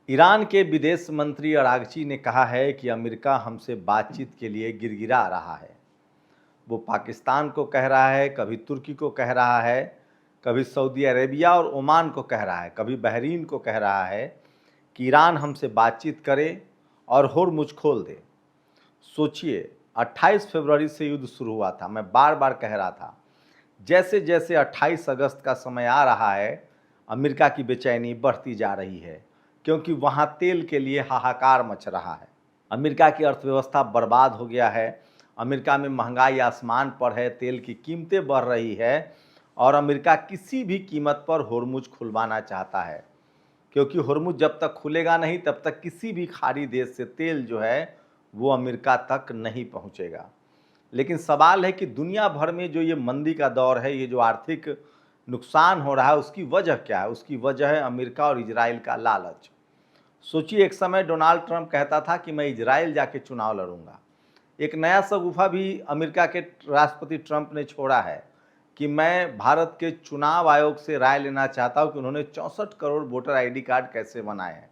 Iran के विदेश मंत्री अरागची ने कहा है कि अमेरिका हमसे बातचीत के लिए गिड़गिड़ा रहा है। वो पाकिस्तान को कह रहा है, कभी तुर्की को कह रहा है, कभी सऊदी अरेबिया और ओमान को कह रहा है, कभी बहरीन को कह रहा है कि ईरान हमसे बातचीत करे और होर्मुज खोल दे। सोचिए, 28 फरवरी से युद्ध शुरू हुआ था। मैं बार बार कह रहा था, जैसे जैसे 28 अगस्त का समय आ रहा है, अमेरिका की बेचैनी बढ़ती जा रही है, क्योंकि वहाँ तेल के लिए हाहाकार मच रहा है। अमेरिका की अर्थव्यवस्था बर्बाद हो गया है। अमेरिका में महंगाई आसमान पर है, तेल की कीमतें बढ़ रही है और अमेरिका किसी भी कीमत पर होर्मुज खुलवाना चाहता है, क्योंकि होर्मुज जब तक खुलेगा नहीं तब तक किसी भी खाड़ी देश से तेल जो है वो अमेरिका तक नहीं पहुँचेगा। लेकिन सवाल है कि दुनिया भर में जो ये मंदी का दौर है, ये जो आर्थिक नुकसान हो रहा है, उसकी वजह क्या है? उसकी वजह है अमेरिका और इजराइल का लालच। सोचिए, एक समय डोनाल्ड ट्रंप कहता था कि मैं इजराइल जाके चुनाव लड़ूंगा। एक नया शगुफा भी अमेरिका के राष्ट्रपति ट्रंप ने छोड़ा है कि मैं भारत के चुनाव आयोग से राय लेना चाहता हूं कि उन्होंने 64 करोड़ वोटर आईडी कार्ड कैसे बनाए हैं।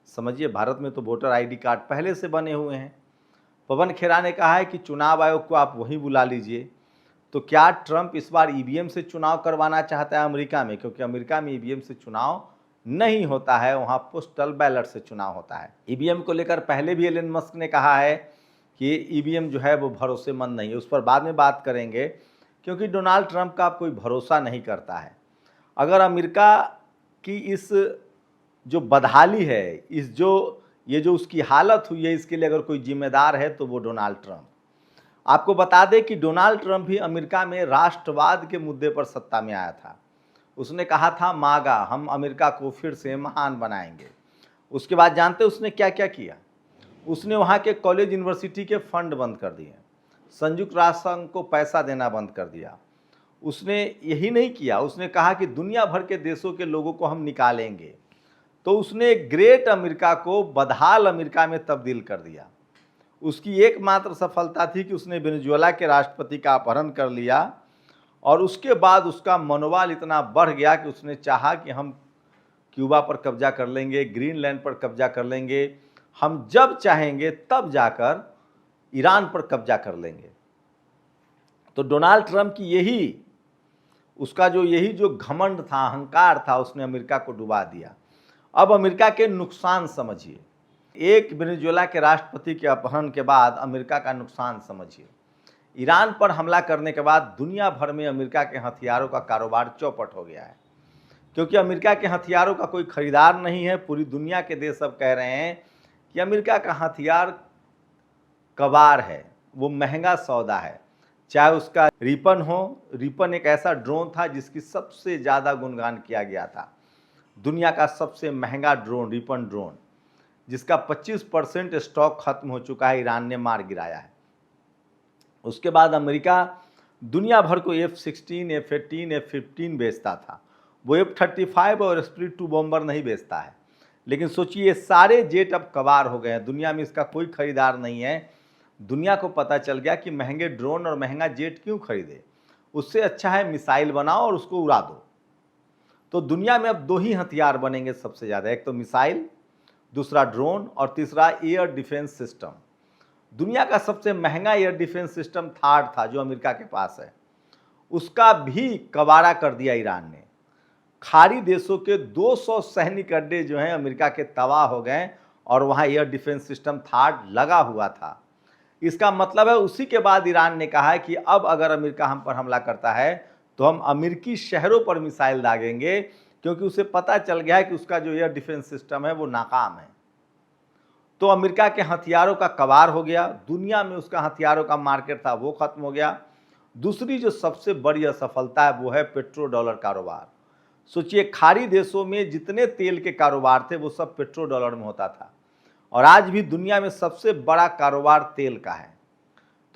समझिए, भारत में तो वोटर आईडी कार्ड पहले से बने हुए हैं। पवन खेरा ने कहा है कि चुनाव आयोग को आप वहीं बुला लीजिए। तो क्या ट्रंप इस बार ईवीएम से चुनाव करवाना चाहता है अमेरिका में? क्योंकि अमेरिका में ईवीएम से चुनाव नहीं होता है, वहाँ पोस्टल बैलेट से चुनाव होता है। ईवीएम को लेकर पहले भी एलन मस्क ने कहा है कि ईवीएम जो है वो भरोसेमंद नहीं है। उस पर बाद में बात करेंगे, क्योंकि डोनाल्ड ट्रंप का आप कोई भरोसा नहीं करता है। अगर अमेरिका की इस जो बदहाली है, ये जो उसकी हालत हुई है, इसके लिए अगर कोई जिम्मेदार है तो वो डोनाल्ड ट्रंप। आपको बता दें कि डोनाल्ड ट्रंप भी अमेरिका में राष्ट्रवाद के मुद्दे पर सत्ता में आया था। उसने कहा था, मागा, हम अमेरिका को फिर से महान बनाएंगे। उसके बाद जानते उसने क्या क्या किया? उसने वहाँ के कॉलेज यूनिवर्सिटी के फंड बंद कर दिए, संयुक्त राष्ट्र संघ को पैसा देना बंद कर दिया। उसने यही नहीं किया, उसने कहा कि दुनिया भर के देशों के लोगों को हम निकालेंगे। तो उसने ग्रेट अमेरिका को बदहाल अमेरिका में तब्दील कर दिया। उसकी एकमात्र सफलता थी कि उसने वेनेजुएला के राष्ट्रपति का अपहरण कर लिया और उसके बाद उसका मनोबल इतना बढ़ गया कि उसने चाहा कि हम क्यूबा पर कब्जा कर लेंगे, ग्रीनलैंड पर कब्जा कर लेंगे, हम जब चाहेंगे तब जाकर ईरान पर कब्जा कर लेंगे। तो डोनाल्ड ट्रंप की यही जो घमंड था, अहंकार था, उसने अमेरिका को डुबा दिया। अब अमेरिका के नुकसान समझिए। एक वेनेजुएला के राष्ट्रपति के अपहरण के बाद अमेरिका का नुकसान समझिए। ईरान पर हमला करने के बाद दुनिया भर में अमेरिका के हथियारों का कारोबार चौपट हो गया है, क्योंकि अमेरिका के हथियारों का कोई खरीदार नहीं है। पूरी दुनिया के देश अब कह रहे हैं कि अमेरिका का हथियार कबाड़ है, वो महंगा सौदा है। चाहे उसका रिपन हो, रिपन एक ऐसा ड्रोन था जिसकी सबसे ज़्यादा गुणगान किया गया था। दुनिया का सबसे महंगा ड्रोन, रिपन ड्रोन, जिसका 25% स्टॉक खत्म हो चुका है, ईरान ने मार गिराया है। उसके बाद अमेरिका दुनिया भर को F-16, F-18, F-15 बेचता था। वो F-35 और स्प्लिट 2 बॉम्बर नहीं बेचता है। लेकिन सोचिए, ये सारे जेट अब कबाड़ हो गए हैं, दुनिया में इसका कोई खरीदार नहीं है। दुनिया को पता चल गया कि महंगे ड्रोन और महंगा जेट क्यों खरीदे, उससे अच्छा है मिसाइल बनाओ और उसको उड़ा दो। तो दुनिया में अब दो ही हथियार बनेंगे सबसे ज़्यादा, एक तो मिसाइल, दूसरा ड्रोन और तीसरा एयर डिफेंस सिस्टम। दुनिया का सबसे महंगा एयर डिफेंस सिस्टम थार्ड था जो अमेरिका के पास है, उसका भी कबाड़ा कर दिया ईरान ने। खाड़ी देशों के 200 सैनिक अड्डे जो हैं अमेरिका के तबाह हो गए और वहाँ एयर डिफेंस सिस्टम थार्ड लगा हुआ था। इसका मतलब है उसी के बाद ईरान ने कहा है कि अब अगर अमेरिका हम पर हमला करता है तो हम अमेरिकी शहरों पर मिसाइल दागेंगे, क्योंकि उसे पता चल गया है कि उसका जो एयर डिफेंस सिस्टम है वो नाकाम है। तो अमेरिका के हथियारों का कबाड़ हो गया, दुनिया में उसका हथियारों का मार्केट था वो खत्म हो गया। दूसरी जो सबसे बड़ी असफलता है वो है पेट्रो डॉलर कारोबार। सोचिए, खाड़ी देशों में जितने तेल के कारोबार थे वो सब पेट्रो डॉलर में होता था, और आज भी दुनिया में सबसे बड़ा कारोबार तेल का है।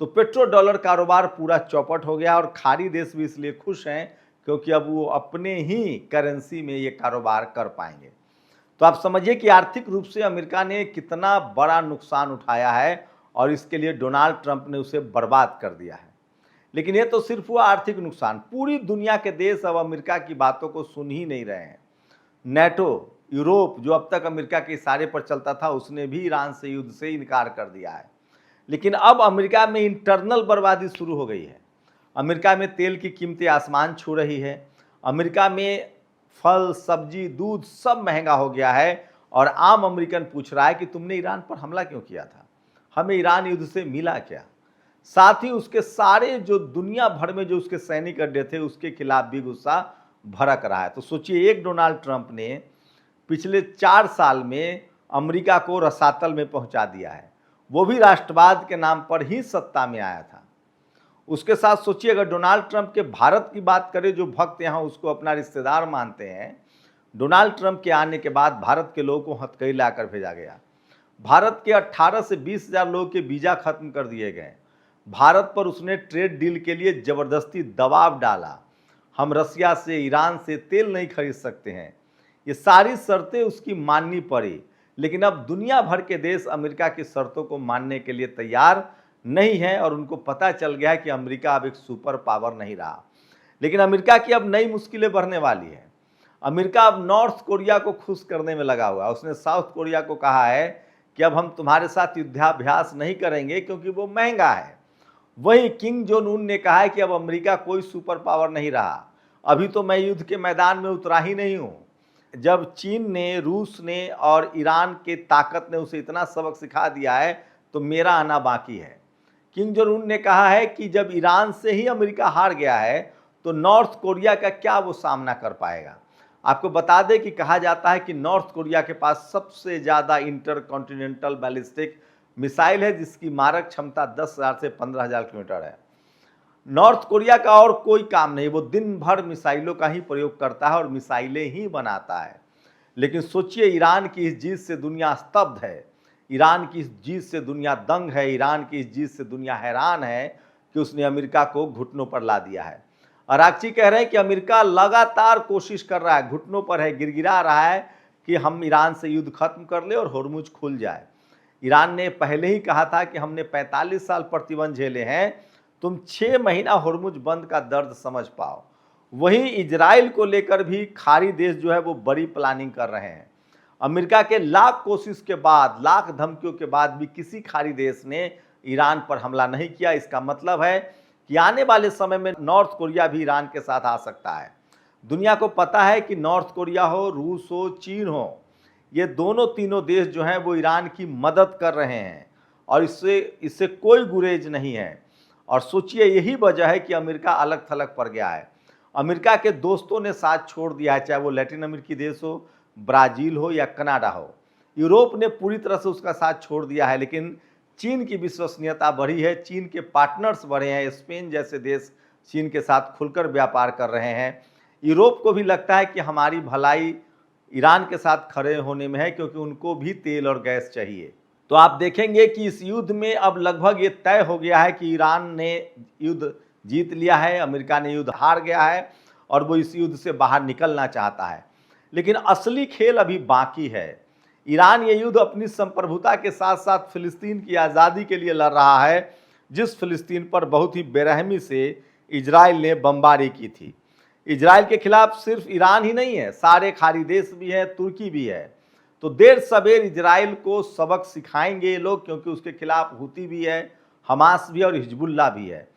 तो पेट्रो डॉलर कारोबार पूरा चौपट हो गया और खाड़ी देश भी इसलिए खुश हैं क्योंकि अब वो अपने ही करेंसी में ये कारोबार कर पाएंगे। तो आप समझिए कि आर्थिक रूप से अमेरिका ने कितना बड़ा नुकसान उठाया है और इसके लिए डोनाल्ड ट्रंप ने उसे बर्बाद कर दिया है। लेकिन ये तो सिर्फ हुआ आर्थिक नुकसान, पूरी दुनिया के देश अब अमेरिका की बातों को सुन ही नहीं रहे हैं। नेटो यूरोप जो अब तक अमेरिका के इशारे पर चलता था, उसने भी ईरान से युद्ध से इनकार कर दिया है। लेकिन अब अमेरिका में इंटरनल बर्बादी शुरू हो गई है। अमेरिका में तेल की कीमतें आसमान छू रही है। अमेरिका में फल, सब्जी, दूध सब महंगा हो गया है और आम अमेरिकन पूछ रहा है कि तुमने ईरान पर हमला क्यों किया था, हमें ईरान युद्ध से मिला क्या। साथ ही उसके सारे जो दुनिया भर में जो उसके सैनिक अड्डे थे, उसके खिलाफ भी गुस्सा भड़क रहा है। तो सोचिए, एक डोनाल्ड ट्रंप ने पिछले 4 साल में अमेरिका को रसातल में पहुंचा दिया है, वो भी राष्ट्रवाद के नाम पर ही सत्ता में आया था। उसके साथ सोचिए, अगर डोनाल्ड ट्रंप के भारत की बात करें, जो भक्त यहाँ उसको अपना रिश्तेदार मानते हैं, डोनाल्ड ट्रंप के आने के बाद भारत के लोगों को हथकड़ी लाकर भेजा गया। भारत के 18 से 20 हज़ार लोगों के वीज़ा खत्म कर दिए गए। भारत पर उसने ट्रेड डील के लिए ज़बरदस्ती दबाव डाला। हम रसिया से, ईरान से तेल नहीं खरीद सकते हैं। ये सारी शर्तें उसकी माननी पड़ी, लेकिन अब दुनिया भर के देश अमेरिका की शर्तों को मानने के लिए तैयार नहीं है और उनको पता चल गया है कि अमेरिका अब एक सुपर पावर नहीं रहा। लेकिन अमेरिका की अब नई मुश्किलें बढ़ने वाली है। अमेरिका अब नॉर्थ कोरिया को खुश करने में लगा हुआ है। उसने साउथ कोरिया को कहा है कि अब हम तुम्हारे साथ युद्धाभ्यास नहीं करेंगे क्योंकि वो महंगा है। वहीं किम जोंग उन ने कहा है कि अब अमेरिका कोई सुपर पावर नहीं रहा, अभी तो मैं युद्ध के मैदान में उतरा ही नहीं हूँ। जब चीन ने, रूस ने और ईरान के ताकत ने उसे इतना सबक सिखा दिया है, तो मेरा आना बाकी है। किम जोंग उन ने कहा है कि जब ईरान से ही अमेरिका हार गया है, तो नॉर्थ कोरिया का क्या वो सामना कर पाएगा। आपको बता दें कि कहा जाता है कि नॉर्थ कोरिया के पास सबसे ज़्यादा इंटरकॉन्टिनेंटल बैलिस्टिक मिसाइल है, जिसकी मारक क्षमता 10,000 से 15,000 किलोमीटर है। नॉर्थ कोरिया का और कोई काम नहीं, वो दिन भर मिसाइलों का ही प्रयोग करता है और मिसाइलें ही बनाता है। लेकिन सोचिए, ईरान की इस जीत से दुनिया स्तब्ध है, ईरान की इस जीत से दुनिया दंग है, ईरान की इस जीत से दुनिया हैरान है कि उसने अमेरिका को घुटनों पर ला दिया है। अरागची कह रहे हैं कि अमेरिका लगातार कोशिश कर रहा है, घुटनों पर है, गिड़गिड़ा रहा है कि हम ईरान से युद्ध खत्म कर ले और होर्मुज खुल जाए। ईरान ने पहले ही कहा था कि हमने 45 साल प्रतिबंध झेले हैं, तुम 6 महीना होर्मुज बंद का दर्द समझ पाओ। वहीं इजराइल को लेकर भी खाड़ी देश जो है वो बड़ी प्लानिंग कर रहे हैं। अमेरिका के लाख कोशिश के बाद, लाख धमकियों के बाद भी किसी खाड़ी देश ने ईरान पर हमला नहीं किया। इसका मतलब है कि आने वाले समय में नॉर्थ कोरिया भी ईरान के साथ आ सकता है। दुनिया को पता है कि नॉर्थ कोरिया हो, रूस हो, चीन हो, ये दोनों तीनों देश जो हैं वो ईरान की मदद कर रहे हैं और इससे कोई गुरेज नहीं है। और सोचिए, यही वजह है कि अमेरिका अलग थलग पड़ गया है। अमेरिका के दोस्तों ने साथ छोड़ दिया है, चाहे वो लैटिन अमेरिकी देश हो, ब्राज़ील हो या कनाडा हो। यूरोप ने पूरी तरह से उसका साथ छोड़ दिया है, लेकिन चीन की विश्वसनीयता बढ़ी है, चीन के पार्टनर्स बढ़े हैं। स्पेन जैसे देश चीन के साथ खुलकर व्यापार कर रहे हैं। यूरोप को भी लगता है कि हमारी भलाई ईरान के साथ खड़े होने में है, क्योंकि उनको भी तेल और गैस चाहिए। तो आप देखेंगे कि इस युद्ध में अब लगभग ये तय हो गया है कि ईरान ने युद्ध जीत लिया है, अमेरिका ने युद्ध हार गया है और वो इस युद्ध से बाहर निकलना चाहता है। लेकिन असली खेल अभी बाकी है। ईरान ये युद्ध अपनी संप्रभुता के साथ साथ फिलिस्तीन की आज़ादी के लिए लड़ रहा है, जिस फिलिस्तीन पर बहुत ही बेरहमी से इजराइल ने बमबारी की थी। इजराइल के खिलाफ सिर्फ ईरान ही नहीं है, सारे खाड़ी देश भी है, तुर्की भी है। तो देर सवेर इजराइल को सबक सिखाएंगे ये लोग, क्योंकि उसके खिलाफ हुती भी है, हमास भी और हिजबुल्ला भी है।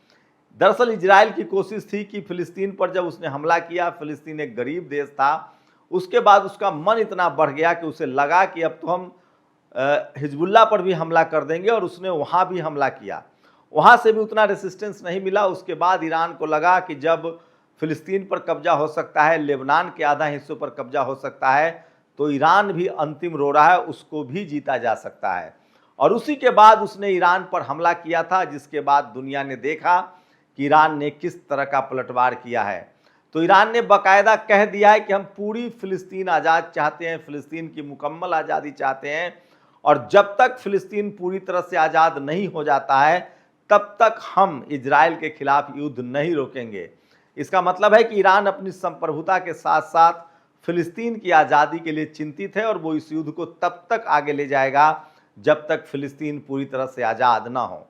दरअसल इजराइल की कोशिश थी कि फिलिस्तीन पर जब उसने हमला किया, फिलिस्तीन एक गरीब देश था, उसके बाद उसका मन इतना बढ़ गया कि उसे लगा कि अब तो हम हिजबुल्ला पर भी हमला कर देंगे, और उसने वहाँ भी हमला किया। वहाँ से भी उतना रेसिस्टेंस नहीं मिला। उसके बाद ईरान को लगा कि जब फिलिस्तीन पर कब्जा हो सकता है, लेबनान के आधा हिस्सों पर कब्जा हो सकता है, तो ईरान भी अंतिम रो रहा है, उसको भी जीता जा सकता है। और उसी के बाद उसने ईरान पर हमला किया था, जिसके बाद दुनिया ने देखा कि ईरान ने किस तरह का पलटवार किया है। तो ईरान ने बाकायदा कह दिया है कि हम पूरी फिलिस्तीन आज़ाद चाहते हैं, फिलिस्तीन की मुकम्मल आज़ादी चाहते हैं, और जब तक फिलिस्तीन पूरी तरह से आज़ाद नहीं हो जाता है, तब तक हम इजराइल के खिलाफ युद्ध नहीं रोकेंगे। इसका मतलब है कि ईरान अपनी संप्रभुता के साथ साथ फिलिस्तीन की आज़ादी के लिए चिंतित है, और वो इस युद्ध को तब तक आगे ले जाएगा जब तक फिलिस्तीन पूरी तरह से आज़ाद ना हो।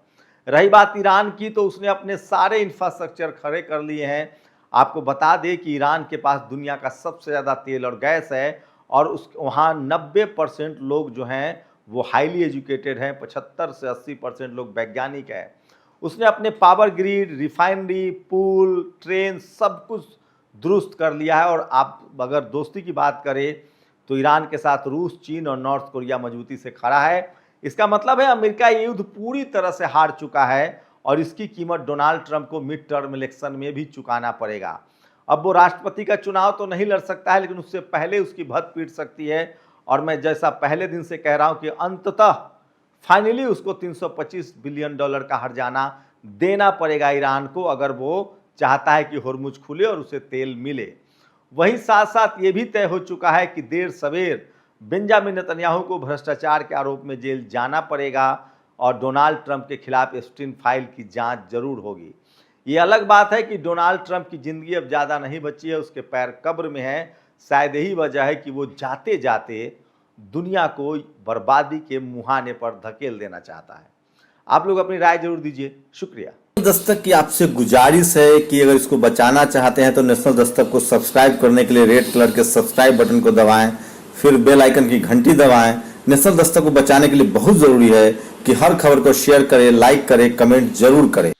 रही बात ईरान की, तो उसने अपने सारे इंफ्रास्ट्रक्चर खड़े कर लिए हैं। आपको बता दें कि ईरान के पास दुनिया का सबसे ज़्यादा तेल और गैस है, और उस वहाँ 90% लोग जो हैं वो हाईली एजुकेटेड हैं, 75 से 80% लोग वैज्ञानिक हैं। उसने अपने पावर ग्रिड, रिफाइनरी, पुल, ट्रेन सब कुछ दुरुस्त कर लिया है। और आप अगर दोस्ती की बात करें तो ईरान के साथ रूस, चीन और नॉर्थ कोरिया मजबूती से खड़ा है। इसका मतलब है अमेरिका ये युद्ध पूरी तरह से हार चुका है और इसकी कीमत डोनाल्ड ट्रंप को मिड टर्म इलेक्शन में भी चुकाना पड़ेगा। अब वो राष्ट्रपति का चुनाव तो नहीं लड़ सकता है, लेकिन उससे पहले उसकी भद्द पीट सकती है। और मैं जैसा पहले दिन से कह रहा हूं कि अंततः फाइनली उसको $325 बिलियन का हर्जाना देना पड़ेगा ईरान को, अगर वो चाहता है कि होर्मुज खुले और उसे तेल मिले। वहीं साथ साथ ये भी तय हो चुका है कि देर सवेर बेंजामिन नेतन्याहू को भ्रष्टाचार के आरोप में जेल जाना पड़ेगा और डोनाल्ड ट्रंप के खिलाफ एप्स्टीन फाइल की जांच जरूर होगी। ये अलग बात है कि डोनाल्ड ट्रंप की जिंदगी अब ज़्यादा नहीं बची है, उसके पैर कब्र में है। शायद यही वजह है कि वो जाते जाते दुनिया को बर्बादी के मुहाने पर धकेल देना चाहता है। आप लोग अपनी राय जरूर दीजिए। शुक्रिया। दस्तक की आपसे गुजारिश है कि अगर इसको बचाना चाहते हैं तो नेशनल दस्तक को सब्सक्राइब करने के लिए रेड कलर के सब्सक्राइब बटन को दबाएं, फिर बेल आइकन की घंटी दबाएं। नेशनल दस्तक को बचाने के लिए बहुत जरूरी है कि हर खबर को शेयर करें, लाइक करें, कमेंट जरूर करें।